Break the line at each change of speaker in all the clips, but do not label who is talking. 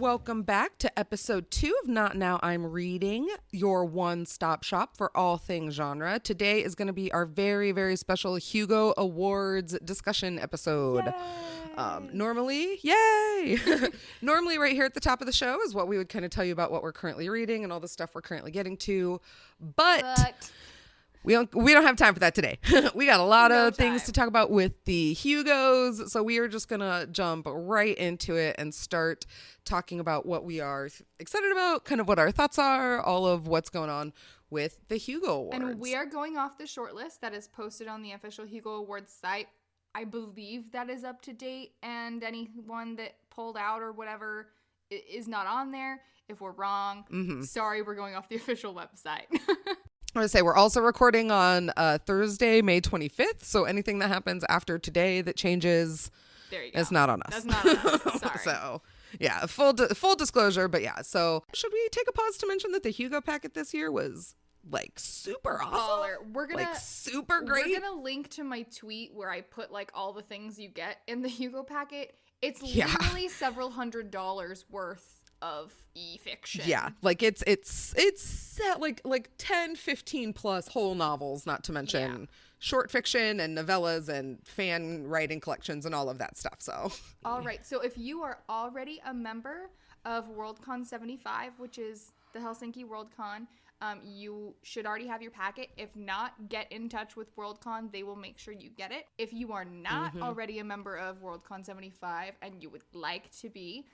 Welcome back to episode 2 of Not Now I'm Reading, your one-stop shop for all things genre. Today is going to be our very, very special Hugo Awards discussion episode. Normally right here at the top of the show is what we would kind of tell you about what we're currently reading and all the stuff we're currently getting to. But we don't have time for that today. We got a lot of things to talk about with the Hugos, so we are just gonna jump right into it and start talking about what we are excited about, kind of what our thoughts are, all of what's going on with the Hugo Awards.
And we are going off the shortlist that is posted on the official Hugo Awards site. I believe that is up to date, and anyone that pulled out or whatever is not on there. If we're wrong, sorry, we're going off the official website.
I want to say we're also recording on Thursday, May 25th. So anything that happens after today that changes,
there you go.
It's not on us.
That's not on us. Sorry.
So yeah, full disclosure. But yeah, so should we take a pause to mention that the Hugo packet this year was like super awesome?
We're gonna
super great.
We're gonna link to my tweet where I put like all the things you get in the Hugo packet. It's literally several $100s worth of e-fiction.
Yeah, like it's like 10, 15 plus whole novels, not to mention short fiction and novellas and fan writing collections and all of that stuff. So
all right, so if you are already a member of Worldcon 75, which is the Helsinki Worldcon, you should already have your packet. If not, get in touch with Worldcon. They will make sure you get it. If you are not already a member of Worldcon 75 and you would like to be,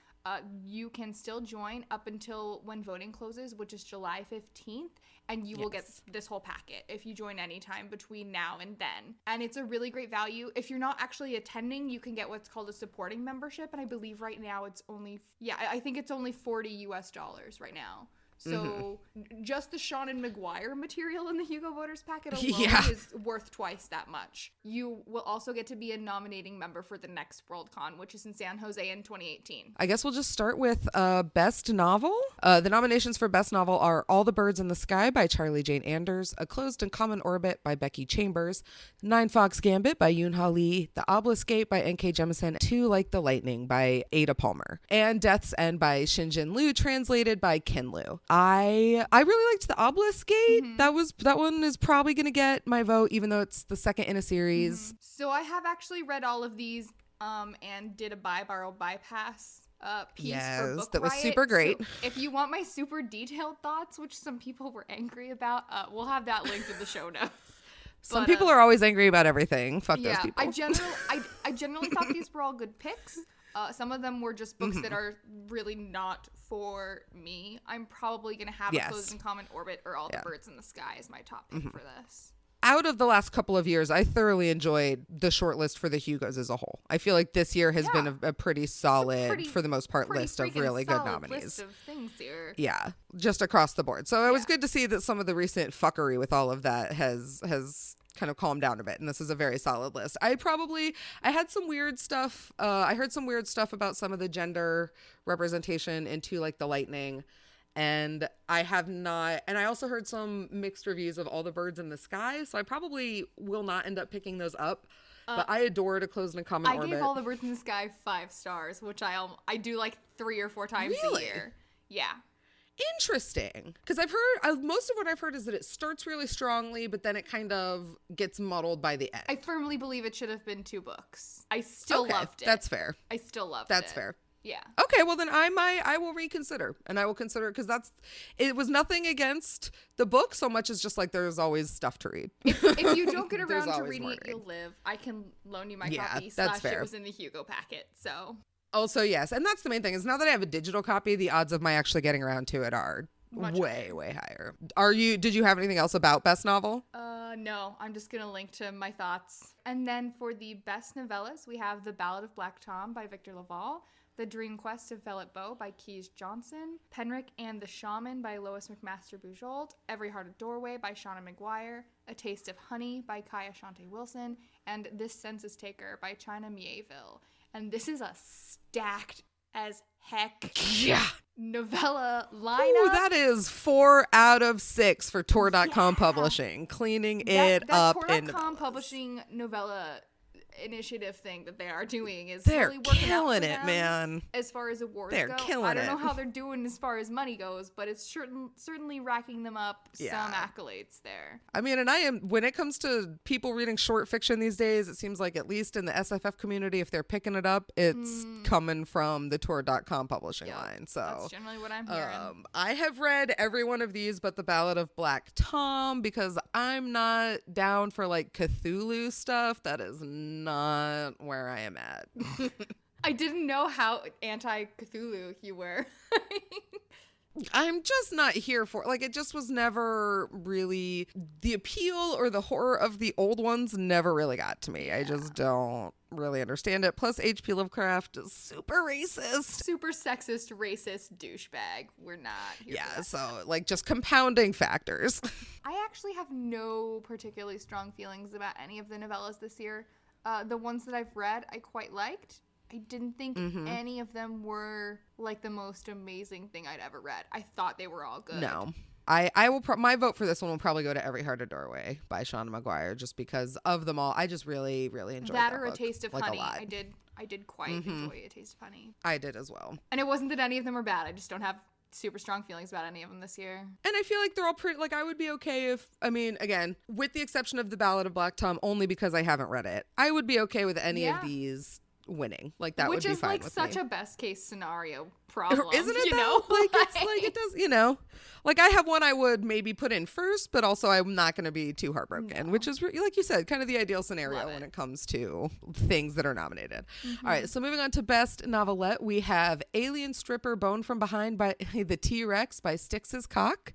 you can still join up until when voting closes, which is July 15th, and you will get this whole packet if you join anytime between now and then. And it's a really great value. If you're not actually attending, you can get what's called a supporting membership, and I believe right now it's only, I think it's only $40 right now. So just the Sean and Maguire material in the Hugo Voters packet alone is worth twice that much. You will also get to be a nominating member for the next Worldcon, which is in San Jose in 2018.
I guess we'll just start with Best Novel. The nominations for Best Novel are All the Birds in the Sky by Charlie Jane Anders, A Closed and Common Orbit by Becky Chambers, Nine Fox Gambit by Yoon Ha Lee, The Obelisk by N.K. Jemisin, Two Like the Lightning by Ada Palmer, and Death's End by Shinjin Liu, translated by Ken Liu. I really liked The Obelisk. That one is probably going to get my vote, even though it's the second in a series.
So I have actually read all of these and did a buy, borrow, bypass piece for Book
that was
Riot.
super great.
So if you want my super detailed thoughts, which some people were angry about, we'll have that linked in the show notes.
Some people are always angry about everything. Fuck those people.
I generally thought these were all good picks. Some of them were just books that are really not for me. I'm probably going to have A Closed and Common Orbit or All the Birds in the Sky as my top pick for this.
Out of the last couple of years, I thoroughly enjoyed the shortlist for the Hugos as a whole. I feel like this year has been a pretty solid, for the most part, list of really good nominees.
List of things here.
Yeah, just across the board. So it was good to see that some of the recent fuckery with all of that has kind of calmed down a bit, and this is a very solid list. I had some weird stuff. I heard some weird stuff about some of the gender representation in Two Like the Lightning. And I have not, and I also heard some mixed reviews of All the Birds in the Sky, so I probably will not end up picking those up. But I adored A Closed and Common Orbit.
I gave All the Birds in the Sky 5 stars, which I do like 3 or 4 times a year. Yeah.
Interesting. Because most of what I've heard is that it starts really strongly, but then it kind of gets muddled by the end.
I firmly believe it should have been 2 books. I still loved it.
That's fair.
I still loved it.
That's fair.
Yeah.
Okay, well then I will reconsider, and I will consider, because it was nothing against the book so much as just like there's always stuff to read.
If you don't get around to reading it, you'll live. I can loan you my copy.
That's fair.
It was in the Hugo packet, so.
Also, yes, and that's the main thing is now that I have a digital copy, the odds of my actually getting around to it are way higher. Did you have anything else about Best Novel?
No, I'm just gonna link to my thoughts. And then for the Best Novellas, we have The Ballad of Black Tom by Victor Laval, The Dream Quest of Velvet Bow by Keys Johnson, Penric and the Shaman by Lois McMaster Bujold, Every Heart a Doorway by Shauna Maguire, A Taste of Honey by Kaya Shante Wilson, and This Census Taker by China Mieville. And this is a stacked as heck novella lineup.
Ooh, that is 4 out of 6 for Tor.com Publishing, cleaning it up.
Tor.com Publishing novella initiative thing that they are doing is
they're
really working out
killing
for
it,
them
man.
as far as awards
They're
go.
killing
I don't know
it.
how they're doing as far as money goes, but it's certainly racking them up some accolades there.
I mean, and when it comes to people reading short fiction these days, it seems like at least in the SFF community, if they're picking it up, it's coming from the Tor.com publishing line. So
that's generally what I'm hearing.
I have read every one of these but the Ballad of Black Tom, because I'm not down for like Cthulhu stuff. That is not where I am at.
I didn't know how anti-Cthulhu you were.
I'm just not here for like, it just was never really the appeal, or the horror of the old ones never really got to me. I just don't really understand it. Plus H.P. Lovecraft is super racist,
super sexist, racist douchebag. We're not here for that.
So like just compounding factors.
I actually have no particularly strong feelings about any of the novellas this year. The ones that I've read I quite liked. I didn't think any of them were like the most amazing thing I'd ever read. I thought they were all good.
No. I will my vote for this one will probably go to Every Heart a Doorway by Shauna Maguire, just because of them all. I just really, really enjoyed that
or
book,
A Taste of
like,
Honey.
a lot.
I did quite enjoy A Taste of Honey.
I did as well.
And it wasn't that any of them were bad. I just don't have super strong feelings about any of them this year.
And I feel like they're all pretty, like, I would be okay if, I mean, again, with the exception of the Ballad of Black Tom, only because I haven't read it, I would be okay with any of these winning. Like, that would be fine with me.
Which is like such a best case scenario problem.
Isn't it,
you
though?
know?
Like, it's like, it does, you know, like, I have one I would maybe put in first, but also I'm not going to be too heartbroken, which is, like you said, kind of the ideal scenario when it comes to things that are nominated. All right, so moving on to Best Novelette, we have Alien Stripper Bone from Behind by the T-Rex by Styx's Cock,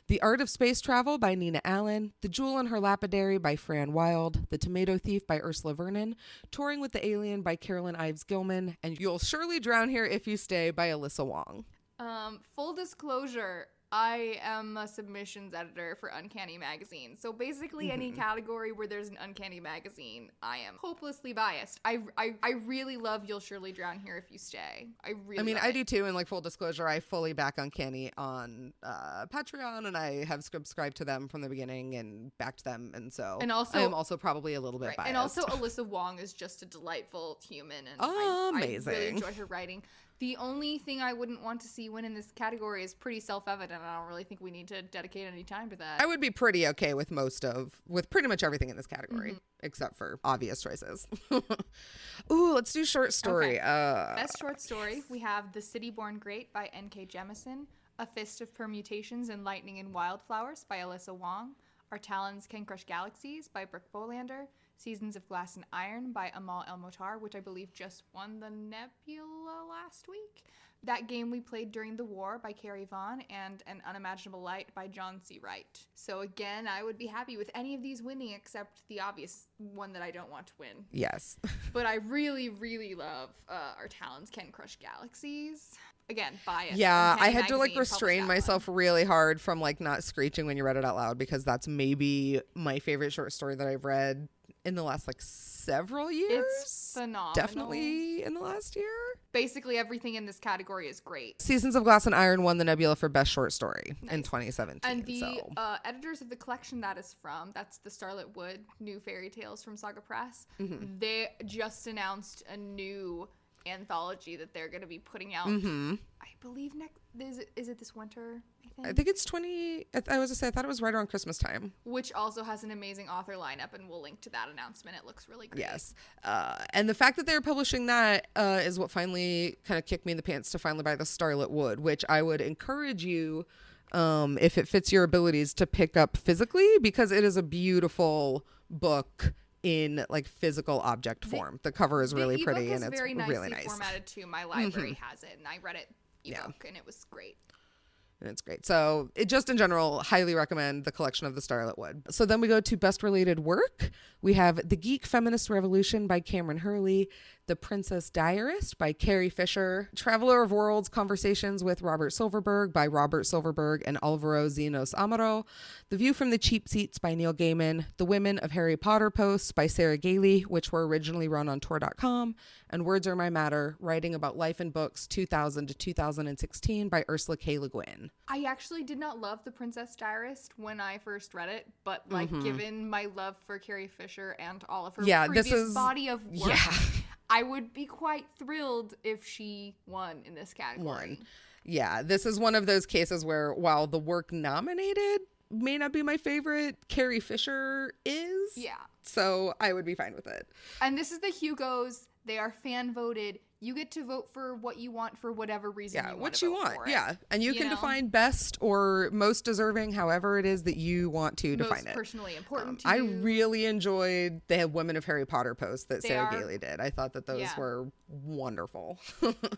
The Art of Space Travel by Nina Allen, The Jewel in Her Lapidary by Fran Wilde, The Tomato Thief by Ursula Vernon, Touring with the Alien by Carolyn Ives Gilman, and You'll Surely Drown Here If You Stay by Alyssa Wong.
Full disclosure, I am a submissions editor for Uncanny Magazine. So basically any category where there's an Uncanny Magazine, I am hopelessly biased. I really love You'll Surely Drown Here If You Stay. I
do too. And like, full disclosure, I fully back Uncanny on Patreon, and I have subscribed to them from the beginning and backed them. And so I am also probably a little bit biased.
And also Alyssa Wong is just a delightful human. And
amazing.
I really enjoy her writing. The only thing I wouldn't want to see win in this category is pretty self-evident. I don't really think we need to dedicate any time to that.
I would be pretty okay with pretty much everything in this category, except for obvious choices. Ooh, let's do short story.
Okay. Best short story, we have The City Born Great by N.K. Jemisin, A Fist of Permutations and Lightning and Wildflowers by Alyssa Wong, Our Talons Can Crush Galaxies by Brooke Bolander, Seasons of Glass and Iron by Amal El-Motar, which I believe just won the Nebula last week. That Game We Played During the War by Carrie Vaughn, and An Unimaginable Light by John C. Wright. So again, I would be happy with any of these winning except the obvious one that I don't want to win.
Yes.
But I really, really love Our Talons Can Crush Galaxies. Again, bias.
Yeah, I had to like restrain myself really hard from like not screeching when you read it out loud, because that's maybe my favorite short story that I've read in the last like several years.
It's phenomenal.
Definitely in the last year.
Basically everything in this category is great.
Seasons of Glass and Iron won the Nebula for Best Short Story in 2017.
And the editors of the collection that is from, that's the Starlit Wood New Fairy Tales from Saga Press. They just announced a new anthology that they're going to be putting out. I believe is it this winter?
I think it's I thought it was right around Christmas time.
Which also has an amazing author lineup, and we'll link to that announcement. It looks really great.
Yes. And the fact that they're publishing that is what finally kind of kicked me in the pants to finally buy the Starlit Wood, which I would encourage you, if it fits your abilities, to pick up physically, because it is a beautiful book in like physical object form. The cover is really pretty, and it's
very
really nice.
Formatted too. My library has it, and I read it ebook, and it was great.
And it's great. So it just in general, highly recommend the collection of the Starlit Wood. So then we go to Best Related Work. We have The Geek Feminist Revolution by Cameron Hurley, The Princess Diarist by Carrie Fisher. Traveler of Worlds, Conversations with Robert Silverberg by Robert Silverberg and Alvaro Zenos Amaro. The View from the Cheap Seats by Neil Gaiman. The Women of Harry Potter posts by Sarah Gailey, which were originally run on Tor.com. And Words Are My Matter, Writing About Life in Books 2000 to 2016 by Ursula K. Le Guin.
I actually did not love The Princess Diarist when I first read it, but like given my love for Carrie Fisher and all of her previous body of work, I would be quite thrilled if she won in this category.
Yeah, this is one of those cases where while the work nominated may not be my favorite, Carrie Fisher is.
Yeah.
So I would be fine with it.
And this is the Hugos. They are fan voted. You get to vote for what you want for whatever reason you want.
What
to
you
vote
want.
For it.
Yeah. And you can define best or most deserving, however it is that you want to define it.
Most personally important to you.
I really enjoyed the Women of Harry Potter post that Sarah Gailey did. I thought that those were wonderful.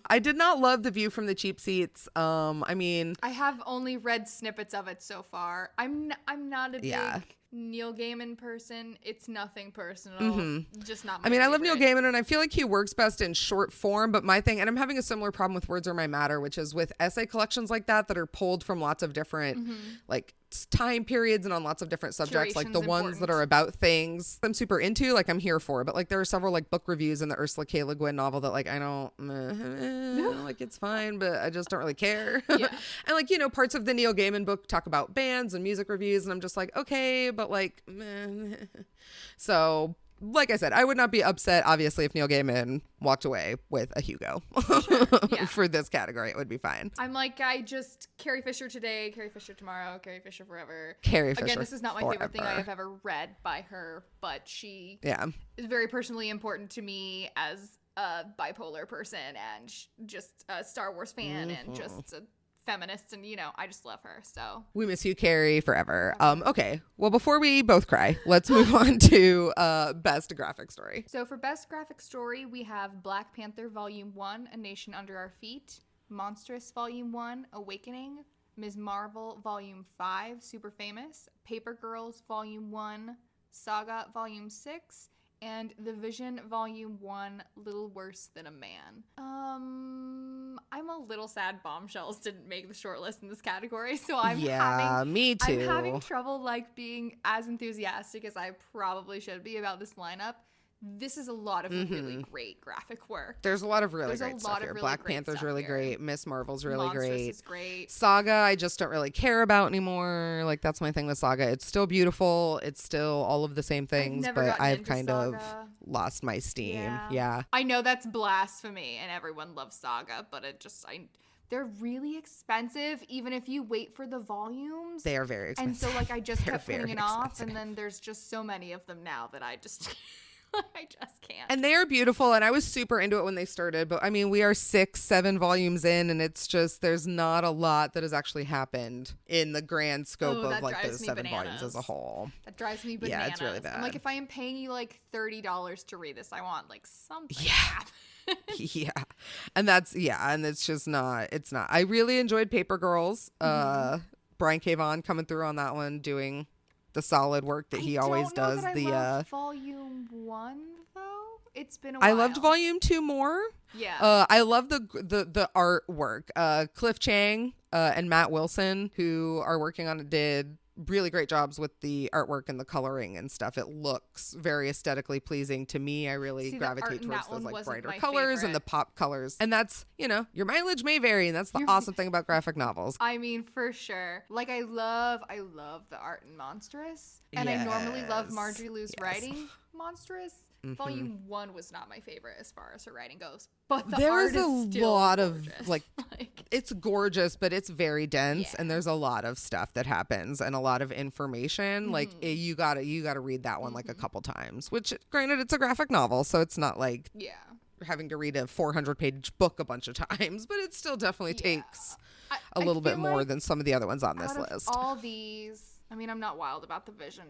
I did not love The View from the Cheap Seats. I mean,
I have only read snippets of it so far. I'm not a big Neil Gaiman person. It's nothing personal. Just not my favorite.
I love Neil Gaiman, and I feel like he works best in short form, but my thing, and I'm having a similar problem with Words Are My Matter, which is with essay collections like that are pulled from lots of different like time periods and on lots of different subjects, like the ones that are about things I'm super into, like I'm here for, but like there are several like book reviews in the Ursula K. Le Guin novel that like I don't like, it's fine, but I just don't really care. And like, you know, parts of the Neil Gaiman book talk about bands and music reviews, and I'm just like, okay, but like so like I said, I would not be upset, obviously, if Neil Gaiman walked away with a Hugo for this category. It would be fine.
I'm like, Carrie Fisher today, Carrie Fisher tomorrow, Carrie Fisher forever.
Carrie Fisher.
Again, this is not my favorite thing I have ever read by her, but she is very personally important to me as a bipolar person and just a Star Wars fan and just a feminist, and you know, I just love her. So
we miss you, Carrie, forever. Okay, well, before we both cry, let's move on to best graphic story.
So for best graphic story, we have Black Panther Volume 1, A Nation Under Our Feet, Monstrous Volume 1, Awakening, Ms. Marvel Volume 5, Super Famous, Paper Girls Volume 1, Saga Volume 6, and The Vision Volume 1, Little Worse Than a Man. I'm a little sad Bombshells didn't make the shortlist in this category, so
me too.
I'm having trouble like being as enthusiastic as I probably should be about this lineup. This is a lot of really great graphic work.
There's a lot of really great stuff here. Black Panther's really great. Miss Marvel's really
Monstrous is great.
Saga, I just don't really care about anymore. Like, that's my thing with Saga. It's still beautiful. It's still all of the same things, but I've kind of lost my steam. Yeah.
I know that's blasphemy and everyone loves Saga, but they're really expensive, even if you wait for the volumes.
They are very expensive.
And so, like, I just kept putting it off, and then there's just so many of them now that I just can't.
And they are beautiful, and I was super into it when they started, but I mean, we are 6-7 volumes in, and it's just, there's not a lot that has actually happened in the grand scope of like those 7 volumes as a whole.
That drives me bananas.
Yeah, it's really bad.
I'm like, if I am paying you like $30 to read this, I want like something.
Yeah. And it's just not, I really enjoyed Paper Girls. Brian K. Vaughan coming through on that one, doing the solid work that he always does.
I love Volume 1 though. It's been a while.
I loved Volume 2 more.
Yeah.
I love the artwork. Cliff Chang and Matt Wilson, who are working on it, did really great jobs with the artwork and the coloring and stuff. It looks very aesthetically pleasing to me. I really gravitate towards those like brighter colors and the pop colors. And that's, you know, your mileage may vary, and that's the awesome thing about graphic novels.
I mean, for sure. Like, I love the art in Monstrous. And I normally love Marjorie Liu's writing Monstrous. Volume 1 was not my favorite as far as her writing goes, but the art is still
lot
gorgeous.
Of like it's gorgeous, but it's very dense, and there's a lot of stuff that happens and a lot of information. Like you gotta read that one like a couple times. Which, granted, it's a graphic novel, so it's not like having to read a 400-page book a bunch of times, but it still definitely takes a little bit more than some of the other ones on this list.
All these, I mean, I'm not wild about the Vision.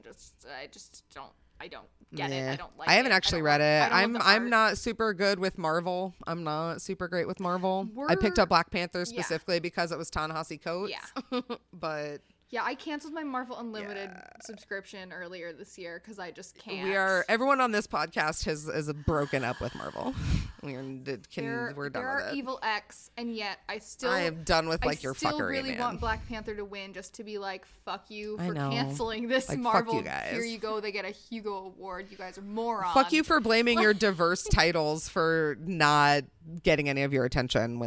I don't get it. I don't like it.
I haven't actually read it. I'm not super good with Marvel. I'm not super great with Marvel. I picked up Black Panther specifically because it was Ta-Nehisi Coates.
Yeah.
But
Yeah, I canceled my Marvel Unlimited subscription earlier this year because I just can't.
Everyone on this podcast is broken up with Marvel. We're done with it.
Evil X, and yet I
am done with your fuckery,
I still really
man.
want Black Panther to win just to be like, fuck you
I
for
know.
canceling this
Like,
Marvel.
fuck you guys.
Here you go, they get a Hugo Award. You guys are morons.
Fuck you for blaming your diverse titles for not getting any of your attention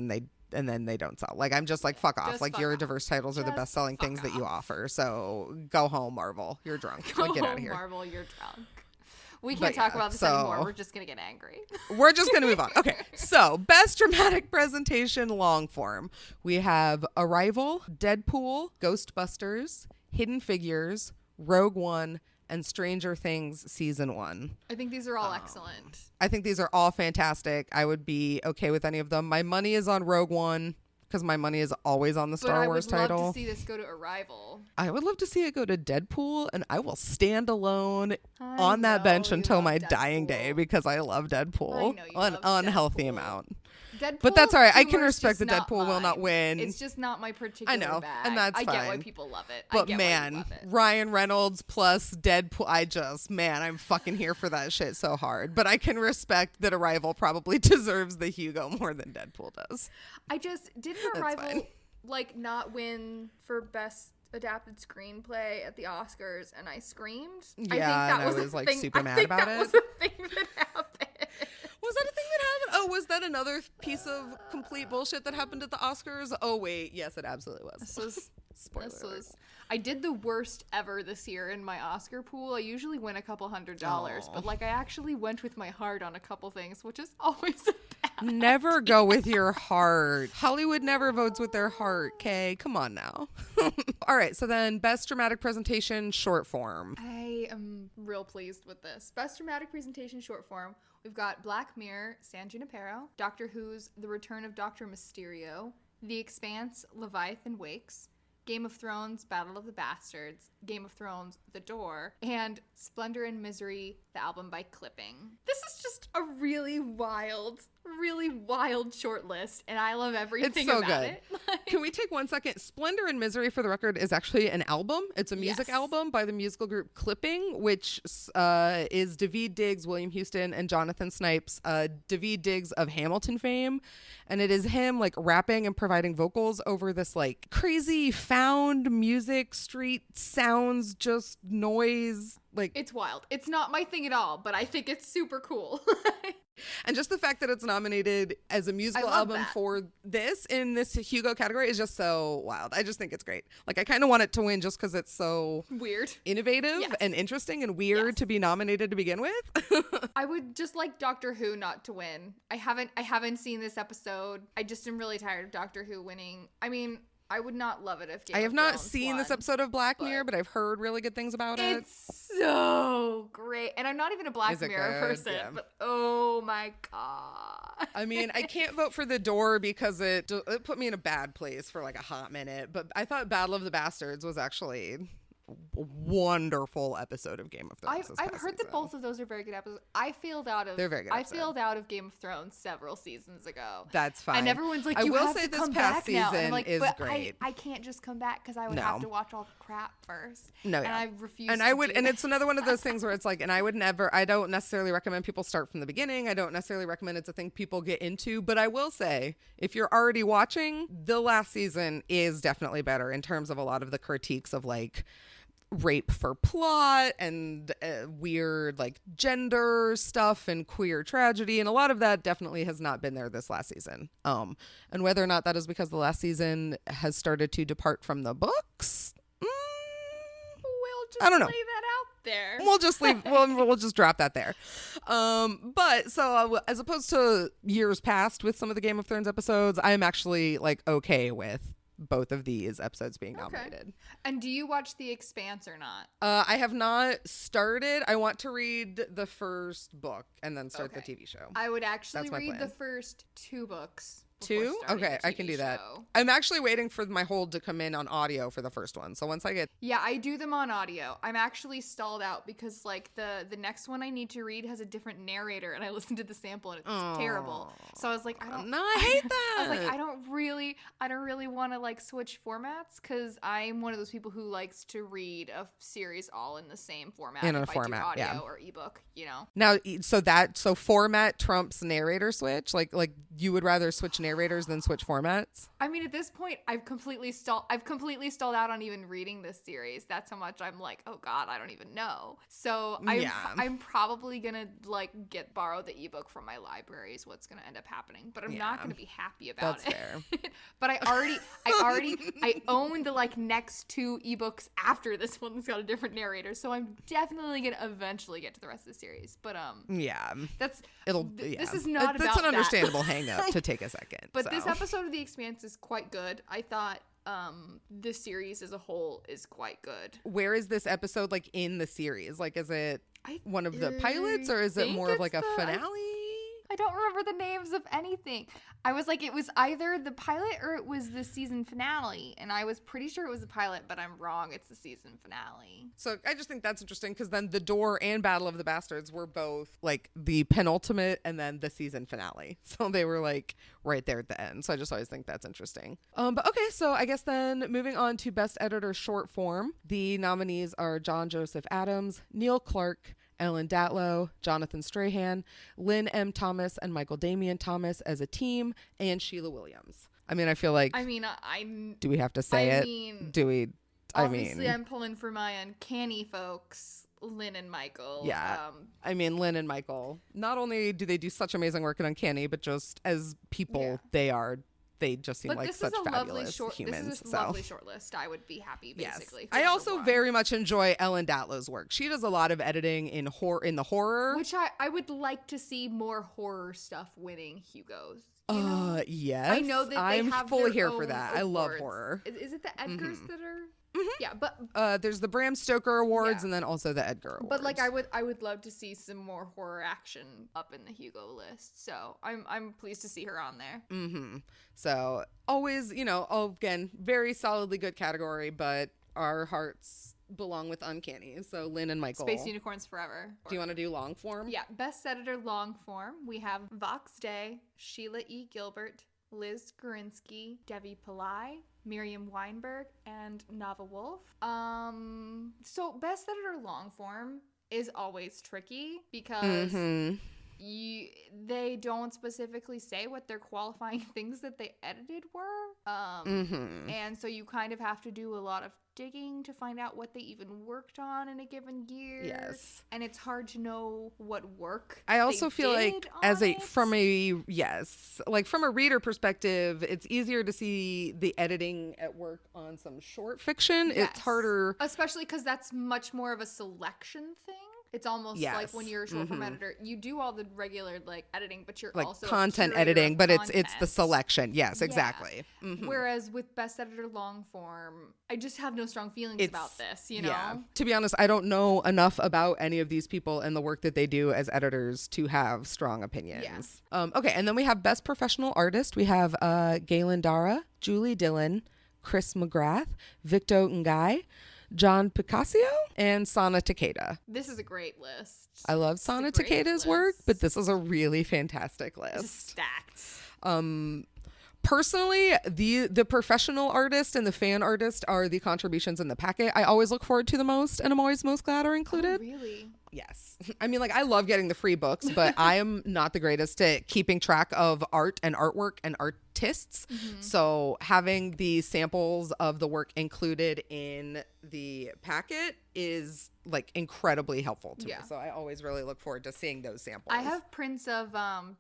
and then they don't sell. Like, I'm just like, fuck off.
Just
Like,
fuck
your
off.
diverse titles are the
Just
best selling
fuck
things that you
off.
offer. So go home, Marvel. You're drunk. Like, get out of here.
Marvel, you're drunk. We
But
can't talk
yeah,
about this
so-
anymore. We're just gonna get angry.
We're just going to move on. Okay. So, best dramatic presentation long form. We have Arrival, Deadpool, Ghostbusters, Hidden Figures, Rogue One, and Stranger Things Season 1.
I think these are all excellent.
I think these are all fantastic. I would be okay with any of them. My money is on Rogue One because my money is always on the Star Wars
But I would
title.
love to see this go to Arrival.
I would love to see it go to Deadpool, and I will stand alone
I
on that bench
know you
until
love
my dying day
Deadpool.
because I love Deadpool.
I know you
An
love
unhealthy
Deadpool.
amount.
Deadpool,
But that's all right. I can
humor is
respect
just
that Deadpool will not
mine.
win.
It's just not my particular
I know,
bag.
and that's
I get why
fine.
people love it. I
But
get why you
man,
love it.
Ryan Reynolds plus Deadpool, I'm fucking here for that shit so hard. But I can respect that Arrival probably deserves the Hugo more than Deadpool does.
I just didn't
fine.
Arrival not win for best adapted screenplay at the Oscars, and I screamed.
Yeah,
I think that
and I was,
a
like,
thing.
super
I
mad
think
about
that
it.
was a thing that happened.
Was that a thing that happened? Oh, was that another piece of complete bullshit that happened at the Oscars? Oh, wait. Yes, it absolutely was.
This was
Spoiler
this
alert.
was I did the worst ever this year in my Oscar pool. I usually win a couple $100,
Aw.
but I actually went with my heart on a couple things, which is always a bad.
Never go with your heart. Hollywood never votes with their heart, Kay. Come on now. All right, so then best dramatic presentation short form.
I am real pleased with this. Best dramatic presentation short form. We've got Black Mirror, San Junipero, Doctor Who's The Return of Dr. Mysterio, The Expanse, Leviathan Wakes, Game of Thrones, Battle of the Bastards, Game of Thrones, The Door, and Splendor and Misery, the album by Clipping. This is just a really wild short list, and I love everything
It's so
about
good.
it.
Can we take 1 second? Splendor and Misery, for the record, is actually an album. It's a music
Yes.
album by the musical group Clipping, which is Daveed Diggs, William Houston, and Jonathan Snipes. Daveed Diggs of Hamilton fame. And it is him rapping and providing vocals over this crazy found music, street sounds, just noise.
It's wild. It's not my thing at all, but I think it's super cool.
And just the fact that it's nominated as a musical
love
album
that.
for this in this Hugo category is just so wild. I just think it's great. I kind of want it to win just because it's so
Weird.
innovative
Yes.
and interesting and weird
Yes.
to be nominated to begin with.
I would just like Doctor Who not to win. I haven't seen this episode. I just am really tired of Doctor Who winning. I mean, I would not love it if Game
I have
of
not
Thrones
seen this
won.
episode of Black
but-
Mirror, but I've heard really good things about it.
It's so great. And I'm not even a Black
Is it
Mirror
good?
person,
Yeah.
but oh my god.
I mean, I can't vote for The Door because it put me in a bad place for a hot minute, but I thought Battle of the Bastards was actually a wonderful episode of Game of Thrones.
I've heard that both of those are very good episodes. I failed out of
They're very good
I
episodes.
failed out of Game of Thrones several seasons ago.
That's fine.
And everyone's like,
I
you
will
have
say
to
this
come
past
back now. And
season
I'm like,
is
but
great.
I can't just come back because I would
No.
have to watch all the crap first.
No,
And
yeah.
I refuse
And
to
I would,
do
and
that.
it's another one of those things where it's and I don't necessarily recommend people start from the beginning. I don't necessarily recommend it's a thing people get into, but I will say, if you're already watching, the last season is definitely better in terms of a lot of the critiques of rape for plot and weird gender stuff and queer tragedy, and a lot of that definitely has not been there this last season. And whether or not that is because the last season has started to depart from the books,
We'll just
I don't know.
lay that out there.
we'll just leave. We'll just drop that there. But so as opposed to years past with some of the Game of Thrones episodes, I'm actually okay with both of these episodes being nominated.
And do you watch The Expanse or not?
I have not started. I want to read the first book and then start the
Okay.
TV show.
I would actually
That's my
read
plan.
the first 2 books before
2?
starting
Okay,
the
I can
TV
do that.
show.
I'm actually waiting for my hold to come in on audio for the first one. So once I get
Yeah, I do them on audio. I'm actually stalled out because like the next one I need to read has a different narrator, and I listened to the sample and it's terrible. So I was like, I don't.
No, I hate that.
I was like, I don't really want to like switch formats because I'm one of those people who likes to read a series all in the same format.
In a
if
format,
I do audio
yeah.
or ebook, you know.
Now, so format trumps narrator switch. Like you would rather switch narrators than switch formats.
I mean, at this point, I've completely stalled out on even reading this series. That's how much I'm like, oh God, I don't even know. So I'm probably gonna like borrow the ebook from my library is what's gonna end up happening. But I'm not gonna be happy about
That's
it.
fair.
But I own the like next 2 ebooks after this one that's got a different narrator. So I'm definitely gonna eventually get to the rest of the series. But
yeah,
this is
that's
not about
an
that.
understandable hang up to take a second.
But this episode of The Expanse is quite good. I thought this series as a whole is quite good.
Where is this episode like in the series? Like, is it one of the pilots or is it more of like a finale?
I don't remember the names of anything. I was like, it was either the pilot or it was the season finale. And I was pretty sure it was the pilot, but I'm wrong. It's the season finale.
So I just think that's interesting because then The Door and Battle of the Bastards were both like the penultimate and then the season finale. So they were like right there at the end. So I just always think that's interesting. But okay, so I guess then moving on to Best Editor Short Form, the nominees are John Joseph Adams, Neil Clark, Ellen Datlow, Jonathan Strahan, Lynn M. Thomas, and Michael Damian Thomas as a team, and Sheila Williams. I mean, I feel like... do we have to say it? Do we...
Obviously, I'm pulling for my uncanny folks, Lynn and Michael.
Yeah. Lynn and Michael, not only do they do such amazing work in Uncanny, but just as people, they just seem like such fabulous humans.
This is a lovely short list. I would be happy, basically.
Yes. I also very much enjoy Ellen Datlow's work. She does a lot of editing in the horror.
Which I would like to see more horror stuff winning Hugos. You know?
Yes.
I know that they
I'm
have
fully
their
here
own
for that.
awards.
I love horror.
Is it the Edgars that are...
Mm-hmm.
Yeah, but
there's the Bram Stoker Awards and then also the Edgar Awards.
But like I would love to see some more horror action up in the Hugo list. So I'm pleased to see her on there.
Mm-hmm. So always, again, very solidly good category, but our hearts belong with Uncanny. So Lynn and Michael.
Space Unicorns Forever.
Do you want to do long form?
Yeah, Best Editor long form. We have Vox Day, Sheila E. Gilbert, Liz Gorinsky, Devi Pillai, Miriam Weinberg, and Nava Wolf. So Best Editor long form is always tricky because they don't specifically say what their qualifying things that they edited were. And so you kind of have to do a lot of digging to find out what they even worked on in a given year.
Yes.
And it's hard to know what work
I also feel like from a reader perspective, it's easier to see the editing at work on some short fiction.
Yes.
It's harder.
Especially because that's much more of a selection thing. It's almost like when you're a short form editor, you do all the regular like editing, but you're
like
also
content editing, but it's the selection. Yes, exactly. Mm-hmm.
Whereas with Best Editor long form, I just have no strong feelings about this, you know?
Yeah. To be honest, I don't know enough about any of these people and the work that they do as editors to have strong opinions. Yeah. Okay, and then we have Best Professional Artist. We have Galen Dara, Julie Dillon, Chris McGrath, Victor Ngai, John Picasso, and Sana Takeda.
This is a great list.
I love Sana Takeda's work, but this is a really fantastic list.
It's stacked.
Personally, the professional artist and the fan artist are the contributions in the packet I always look forward to the most, and I'm always most glad are included.
Oh, really?
Yes. I mean, like, I love getting the free books, but I am not the greatest at keeping track of art and artwork and artists. Mm-hmm. So having the samples of the work included in the packet is like incredibly helpful to me. So I always really look forward to seeing those samples.
I have prints of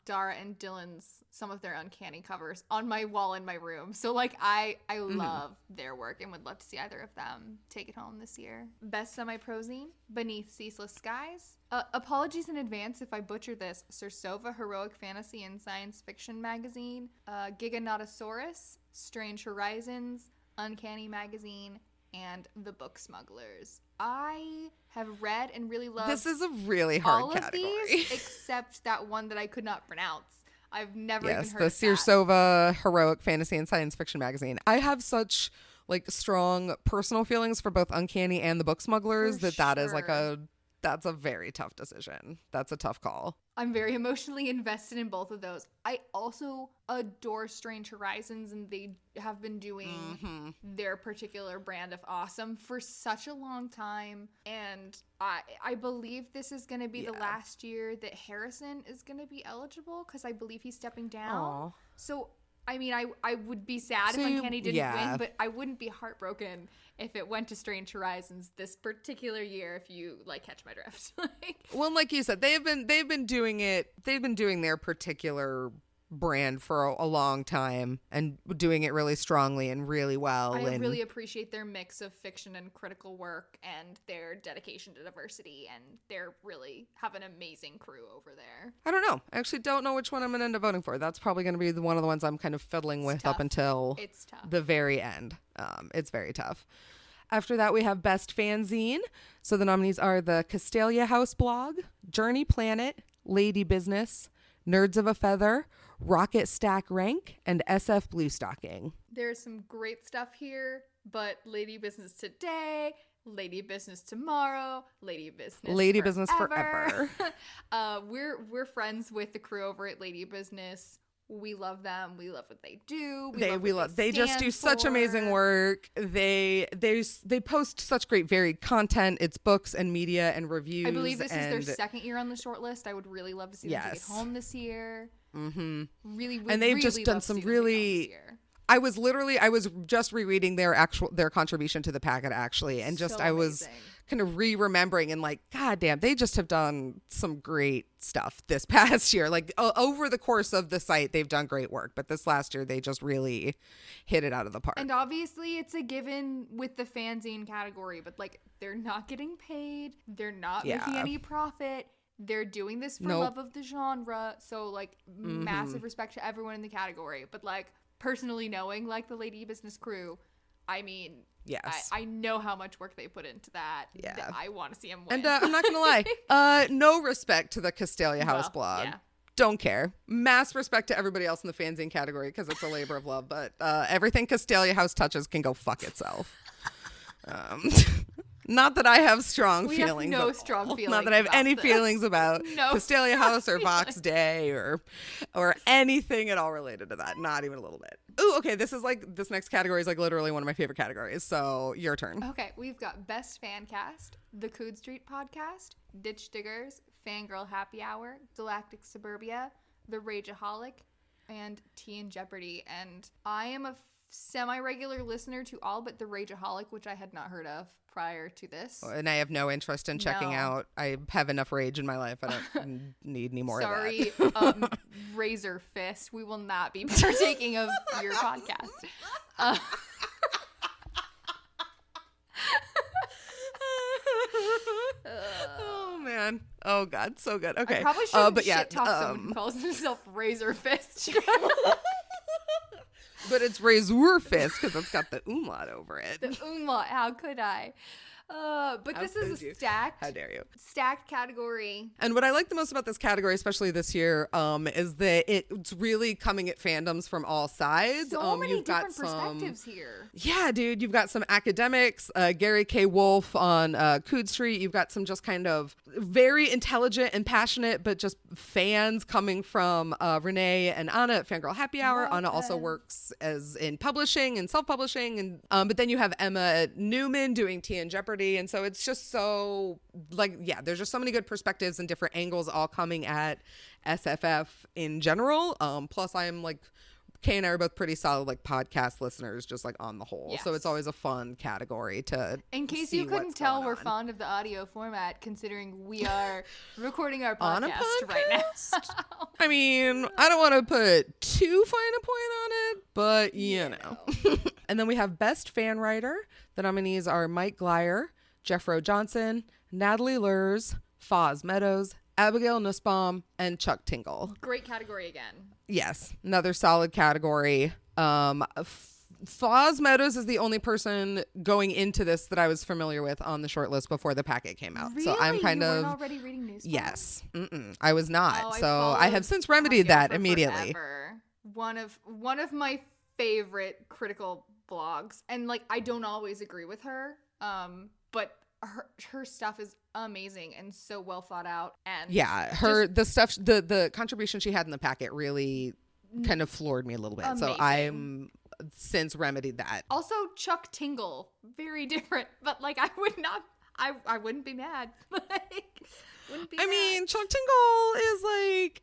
Dara and Dylan's, some of their Uncanny covers on my wall in my room. So like I love their work and would love to see either of them take it home this year. Best Semi-Prozine, Beneath Ceaseless Skies. Apologies in advance if I butcher this. Sursova Heroic Fantasy and Science Fiction Magazine, Giganotosaurus, Strange Horizons, Uncanny Magazine, and The Book Smugglers. I have read and really loved
this is a really hard
all
category.
of these except that one that I could not pronounce. I've never
Yes,
even
the
heard of that.
Searsova Heroic Fantasy and Science Fiction magazine. I have such like strong personal feelings for both Uncanny and the Book Smugglers
For
that is like
sure.
that's a very tough decision. That's a tough call.
I'm very emotionally invested in both of those. I also adore Strange Horizons, and they have been doing their particular brand of awesome for such a long time. And I believe this is going to be the last year that Harrison is going to be eligible, because I believe he's stepping down.
Aw.
So, I mean, I would be sad if Uncanny didn't win, but I wouldn't be heartbroken if it went to Strange Horizons this particular year, if you like catch my drift.
Well, like you said, they've been doing their particular brand for a long time and doing it really strongly and really well.
I really appreciate their mix of fiction and critical work and their dedication to diversity, and they're really have an amazing crew over there.
I don't know. I actually don't know which one I'm going to end up voting for. That's probably going to be one of the ones I'm kind of fiddling with
tough.
up until
It's tough.
the very end. It's very tough. After that, we have Best Fanzine. So the nominees are the Castalia House blog, Journey Planet, Lady Business, Nerds of a Feather, Rocket Stack Rank, and SF Blue Stocking.
There's some great stuff here, but Lady Business today, Lady Business tomorrow, Lady Business
forever.
We're friends with the crew over at Lady Business. We love them. We love what they do.
They just do such amazing work. They post such great varied content. It's books and media and reviews.
I believe this is their second year on the short list. I would really love to see them take it home this year.
Mm-hmm.
Really,
and they've just done some really. I was just rereading their contribution to the packet actually, and just I was kind of remembering and like, God damn, they just have done some great stuff this past year. Like over the course of the site, they've done great work, but this last year they just really hit it out of the park.
And obviously it's a given with the fanzine category, but like they're not getting paid, they're not making any profit. They're doing this for love of the genre. So like massive respect to everyone in the category, but like personally knowing like the Lady Business crew, I mean,
yes,
I know how much work they put into that.
Yeah,
I want to see them win.
And I'm not gonna lie, no respect to the Castalia House blog. Yeah. Don't care. Mass respect to everybody else in the fanzine category because it's a labor of love. But everything Castalia House touches can go fuck itself. Not that I have strong feelings.
Have no strong feelings.
Not that I have any feelings about Castalia House or Vox Day or anything at all related to that. Not even a little bit. Ooh, okay. This next category is like literally one of my favorite categories. So your turn.
Okay, we've got Best Fan Cast, The Coode Street Podcast, Ditch Diggers, Fangirl Happy Hour, Galactic Suburbia, The Rageaholic, and Tea and Jeopardy. And I am a semi-regular listener to all but The Rageaholic, which I had not heard of prior to this.
And I have no interest in checking out. I have enough rage in my life. I don't need any more of that.
Sorry, Razor Fist. We will not be partaking of your podcast.
Oh man! Oh god! So good. Okay.
I probably shouldn't
but
shit talk someone who calls himself Razor Fist.
But it's Razor Fist because it's got the umlaut over it.
The umlaut. How could I? But this is a stacked.
How dare you?
Stacked category.
And what I like the most about this category, especially this year, is that it's really coming at fandoms from all sides.
So many different perspectives here.
Yeah, dude. You've got some academics, Gary K. Wolfe on Coode Street. You've got some just kind of very intelligent and passionate, but just fans coming from Renee and Anna at Fangirl Happy Hour. Anna also works as in publishing and self-publishing, and but then you have Emma Newman doing Tea and Jeopardy. And so it's just so there's just so many good perspectives and different angles all coming at SFF in general. Plus I am Kay and I are both pretty solid podcast listeners, just on the whole. Yes. So it's always a fun category to. In case you couldn't tell,
we're fond of the audio format, considering we are recording our podcast, right now.
I mean, I don't want to put too fine a point on it, but you know. And then we have Best Fan Writer. The nominees are Mike Glyer, Jeffro Johnson, Natalie Lurs, Foz Meadows, Abigail Nussbaum, and Chuck Tingle.
Great category again.
Yes, another solid category. Foz Meadows is the only person going into this that I was familiar with on the short list before the packet came out.
Really?
So I'm kind
you
of
weren't already reading news?
yes. I was not.
Oh,
so I have since remedied that immediately.
Forever. One of my favorite critical blogs, and like I don't always agree with her, but her stuff is amazing and so well thought out. And
yeah, the contribution she had in the packet really kind of floored me a little bit. Amazing. So I'm since remedied that.
Also, Chuck Tingle, very different, but like I wouldn't be mad.
I mean, Chuck Tingle is like,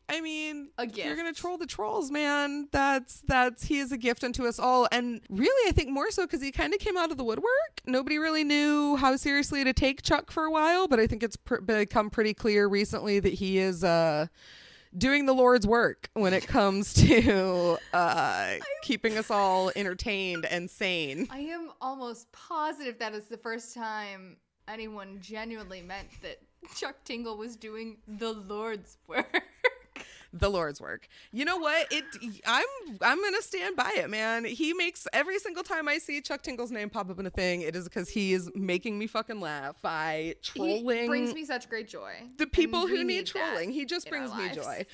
a gift.
You're gonna troll the trolls, man. That's he is a gift unto us all, and really, I think more so because he kind of came out of the woodwork. Nobody really knew how seriously to take Chuck for a while, but I think it's become pretty clear recently that he is doing the Lord's work when it comes to keeping us all entertained and sane.
I am almost positive that is the first time anyone genuinely meant that Chuck Tingle was doing the Lord's work.
The Lord's work. You know what? I'm gonna stand by it, man. He makes every single time I see Chuck Tingle's name pop up in a thing, it is because he is making me fucking laugh by trolling.
He brings me such great joy.
The people who need trolling. He just brings me joy.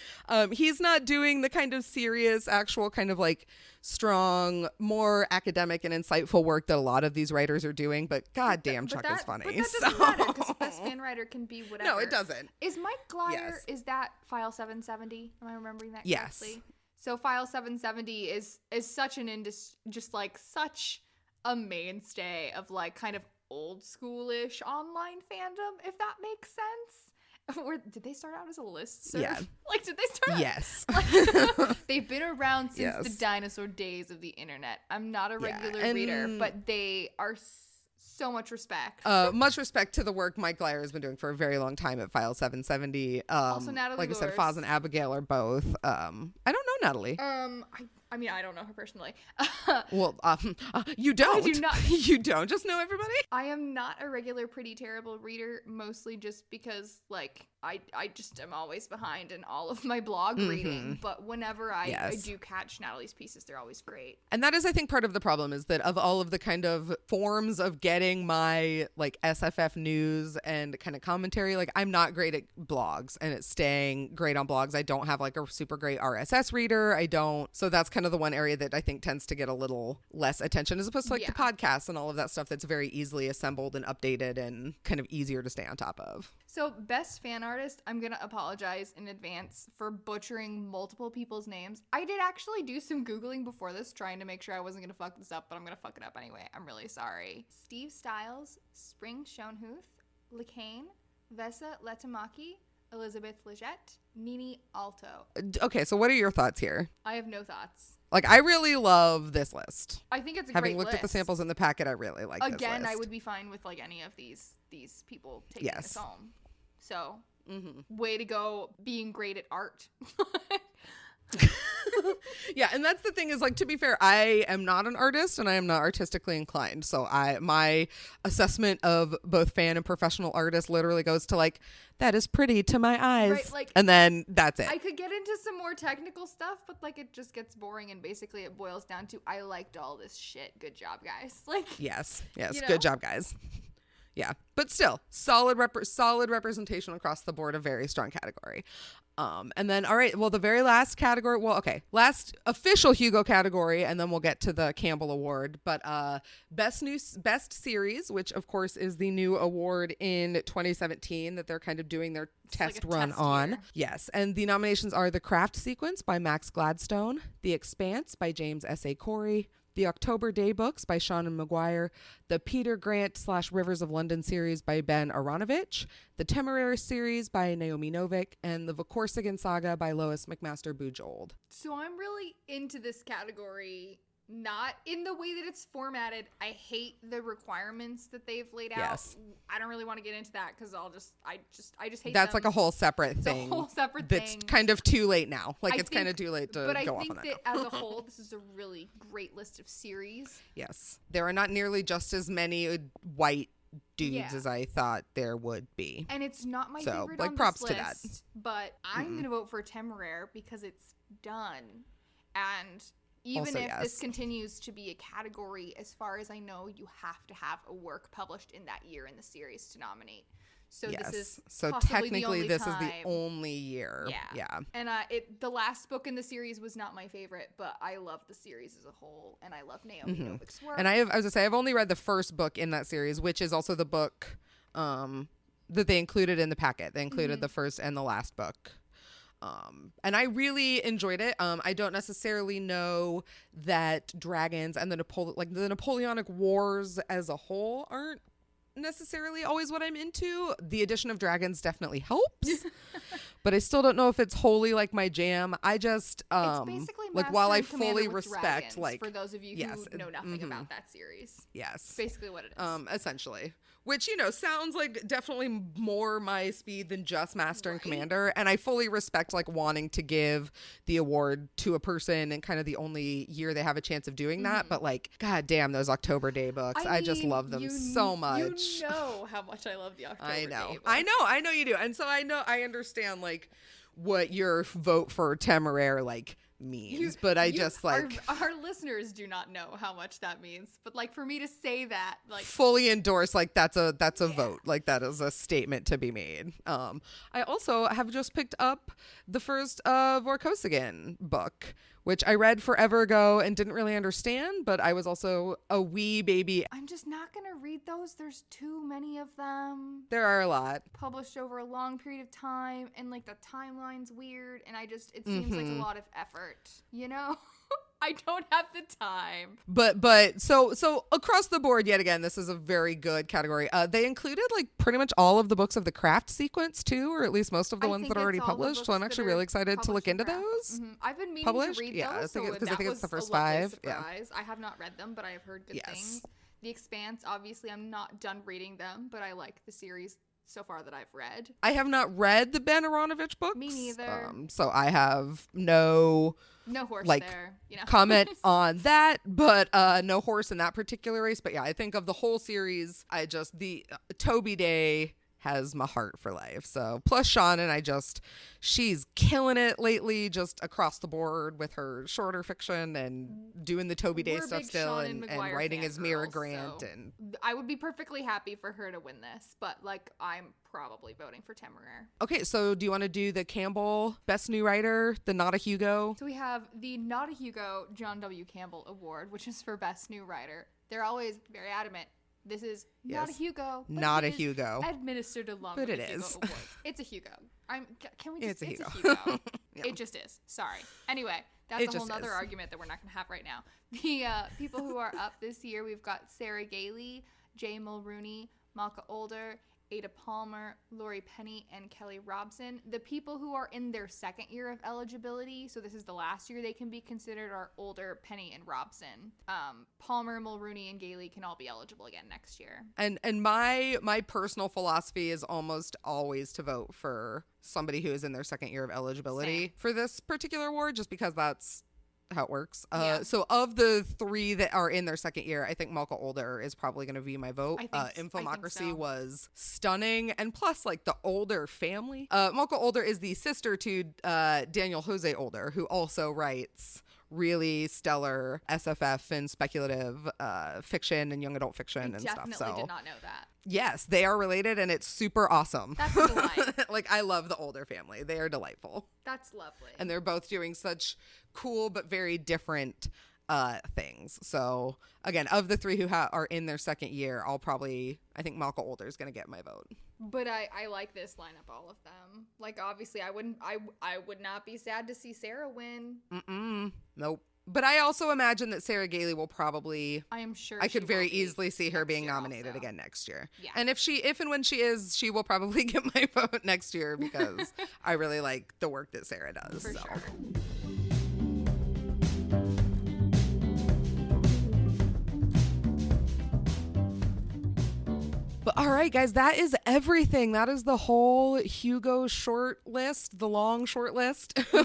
He's not doing the kind of serious, actual kind of like strong, more academic and insightful work that a lot of these writers are doing, but goddamn, Chuck is funny.
But that doesn't matter because best fan writer can be whatever.
No, it doesn't.
Is Mike Glyer, is that File 770? Am I remembering that correctly?
Yes.
So File 770 is such an just like such a mainstay of like kind of old schoolish online fandom, if that makes sense. Or did they start out as a listserv?
Yeah.
Like, did they start out?
Yes.
Like, they've been around since the dinosaur days of the internet. I'm not a regular reader, but they are so much respect.
Much respect to the work Mike Glyer has been doing for a very long time at File 770.
Also, Natalie
like
Lewis.
I said, Foz and Abigail are both. I don't know Natalie.
I mean, I don't know her personally.
Well, you don't.
I do not.
You don't just know everybody?
I am not a regular Pretty Terrible reader, mostly just because, like, I just am always behind in all of my blog reading. But whenever I do catch Natalie's pieces, they're always great.
And that is, I think, part of the problem is that of all of the kind of forms of getting my, like, SFF news and kind of commentary, like, I'm not great at blogs and it's staying great on blogs. I don't have, like, a super great RSS reader. I don't. So that's kind of the one area that I think tends to get a little less attention as opposed to like the podcasts and all of that stuff that's very easily assembled and updated and kind of easier to stay on top of.
So best fan artist, I'm going to apologize in advance for butchering multiple people's names. I did actually do some Googling before this trying to make sure I wasn't going to fuck this up, but I'm going to fuck it up anyway. I'm really sorry. Steve Stiles, Spring Schoenhuth, Lacane, Vesa Letamaki, Elizabeth Leggett, Nini Alto.
Okay, so what are your thoughts here?
I have no thoughts.
Like, I really love this list.
I think it's a
Having
great
looked
list.
at the samples in the packet, I really like this list.
Again, I would be fine with like any of these people taking this home. So, way to go being great at art.
Yeah, and that's the thing is, like, to be fair, I am not an artist and I am not artistically inclined. So my assessment of both fan and professional artists literally goes to like, that is pretty to my eyes.
Right, like,
and then that's it.
I could get into some more technical stuff, but like it just gets boring and basically it boils down to I liked all this shit. Good job, guys. Like
yes,
you know?
Good job, guys. Yeah, but still solid representation across the board, a very strong category. And then, all right, well, the very last category, last official Hugo category, and then we'll get to the Campbell Award, but best series, which of course is the new award in 2017 that they're kind of doing their test run on. Year. Yes, and the nominations are The Craft Sequence by Max Gladstone, The Expanse by James S.A. Corey, The October Day Books by Sean McGuire, the Peter Grant / Rivers of London series by Ben Aronovich, the Temeraire series by Naomi Novik, and the Vorkosigan Saga by Lois McMaster Bujold.
So I'm really into this category, not in the way that it's formatted. I hate the requirements that they've laid out.
Yes.
I don't really want to get into that because I just hate
that's
them.
like a whole separate thing.
It's a whole separate
that's
thing.
kind of too late now. Like it's kind of too late to
but
go
I
off on that.
But I think that as a whole, this is a really great list of series.
Yes. There are not nearly just as many white dudes as I thought there would be.
And it's not my favorite
like
on
props
this
to that.
list, but I'm going to vote for Temeraire because it's done. And Even
Also,
if
yes.
this continues to be a category, as far as I know, you have to have a work published in that year in the series to nominate. So
Yes.
this is
So
possibly
technically
the only
this
time.
is the only year.
Yeah.
Yeah.
And the last book in the series was not my favorite, but I love the series as a whole, and I love Naomi Novik's work.
And I was gonna say, I've only read the first book in that series, which is also the book that they included in the packet. They included the first and the last book. And I really enjoyed it. I don't necessarily know that dragons and the Napoleonic Wars as a whole aren't necessarily always what I'm into. The addition of dragons definitely helps, but I still don't know if it's wholly like my jam. I just
it's basically
like while I
Master and Commander
fully
with
respect
dragons,
like
for those of you who know nothing about that series.
yes,
It's basically what it is.
essentially, which sounds like definitely more my speed than just Master and
Right.
Commander, and I fully respect like wanting to give the award to a person and kind of the only year they have a chance of doing that, but like god damn those October Day books, I just love them so much.
You know how much I love the October
I
Day
know.
books.
I know you do. And so I understand like what your vote for Temeraire like means, but I just like
our listeners do not know how much that means, but like for me to say that, like
fully endorse, like that's a vote, like that is a statement to be made. I also have just picked up the first Vorkosigan book, which I read forever ago and didn't really understand, but I was also a wee baby.
I'm just not gonna read those. There's too many of them.
There are a lot.
Published over a long period of time, and like the timeline's weird, and it seems like a lot of effort, I don't have the time.
But so across the board, yet again, this is a very good category. They included like pretty much all of the books of the Craft sequence too, or at least most of the ones that are already published. So I'm actually really excited to look into those.
I've been meaning
Published?
to read
Yeah,
those,
because I think it's the first
a lovely
5. Yeah.
surprise. I have not read them, but I have heard good
Yes.
things. The Expanse, obviously, I'm not done reading them, but I like the series so far that I've read.
I have not read the Ben Aronovich books.
Me neither.
So I have no
horse
like,
there,
comment on that, but no horse in that particular race. But yeah, I think of the whole series, the Toby Day has my heart for life. So plus Sean and she's killing it lately, just across the board with her shorter fiction and doing the Toby Day
We're
stuff
big
still
Sean
and
McGuire
writing as Mira
fangirls,
Grant.
so
And
I would be perfectly happy for her to win this, but like I'm probably voting for Temeraire.
okay, so do you want to do the Campbell Best New Writer, the Not a Hugo?
So we have the Not a Hugo John W. Campbell Award, which is for Best New Writer. They're always very adamant. This is not a Hugo. But
Not
it
a
is
Hugo.
Administered along
But
with
it
the Hugo
is.
Awards. It's a Hugo. Can we just?
It's a
A
Hugo.
Hugo.
Yeah.
It just is. Sorry. Anyway, that's
It
a whole
just
nother
is.
argument that we're not going to have right now. The people who are up this year, we've got Sarah Gailey, Jay Mulrooney, Malka Older, Ada Palmer, Lori Penny, and Kelly Robson. The people who are in their second year of eligibility, so this is the last year they can be considered, are Older, Penny, and Robson. Palmer, Mulrooney, and Gailey can all be eligible again next year.
And my personal philosophy is almost always to vote for somebody who is in their second year of eligibility
Same.
for this particular award, just because that's how it works.
Yeah.
So of the 3 that are in their second year, I think Malka Older is probably going to be my vote.
I think
Infomocracy
so.
was stunning, and plus like the Older family. Malka Older is the sister to Daniel Jose Older, who also writes really stellar SFF and speculative fiction and young adult fiction and stuff.
Definitely
So
did not know that.
yes, they are related, and it's super awesome.
That's a delight.
Like I love the Older family; they are delightful.
That's lovely.
And they're both doing such cool but very different things. So again, of the 3 who are in their second year, I think Malka Older is going to get my vote.
But I like this lineup, all of them. Like obviously, I would not be sad to see Sarah win.
Nope. But I also imagine that Sarah Gailey will probably.
I am sure.
I
she
could very
will be
easily see her
next
being
year
nominated
also.
again next year.
Yeah.
And if and when she is, she will probably get my vote next year because I really like the work that Sarah does.
For
so.
sure.
But All right, guys, that is everything. That is the whole Hugo short list, the long short list.
Very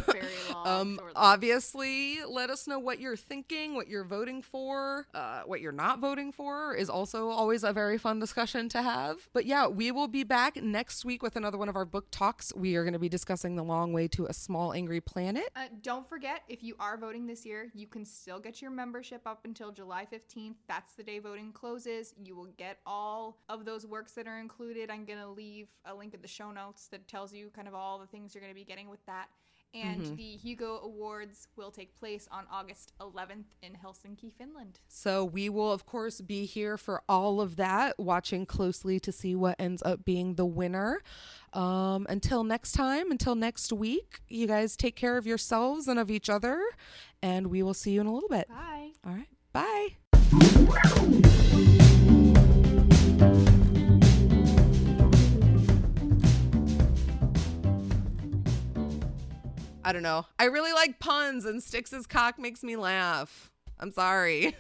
long. Short list.
Obviously, let us know what you're thinking, what you're voting for, what you're not voting for is also always a very fun discussion to have. But yeah, we will be back next week with another one of our book talks. We are going to be discussing The Long Way to a Small Angry Planet.
Don't forget, if you are voting this year, you can still get your membership up until July 15th. That's the day voting closes. You will get all of those works that are included. I'm going to leave a link in the show notes that tells you kind of all the things you're going to be getting with that. And the Hugo Awards will take place on August 11th in Helsinki, Finland.
So we will, of course, be here for all of that, watching closely to see what ends up being the winner. Until next time, until next week, you guys take care of yourselves and of each other, and we will see you in a little bit.
Bye.
All right. Bye. I don't know. I really like puns, and Styx's cock makes me laugh. I'm sorry.